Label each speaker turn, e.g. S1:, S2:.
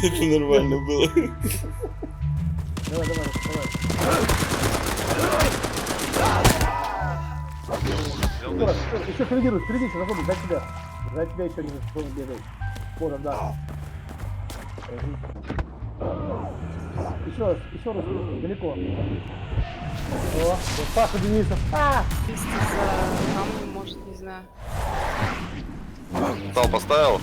S1: Это нормально было.
S2: Давай, давай, давай. Еще впереди, заходи, за тебя. За тебя еще не бегай. Вот, да. Еще раз, далеко. О, Паша Денисов.
S3: Вместе за камнем, может, не знаю.
S4: Стал поставил?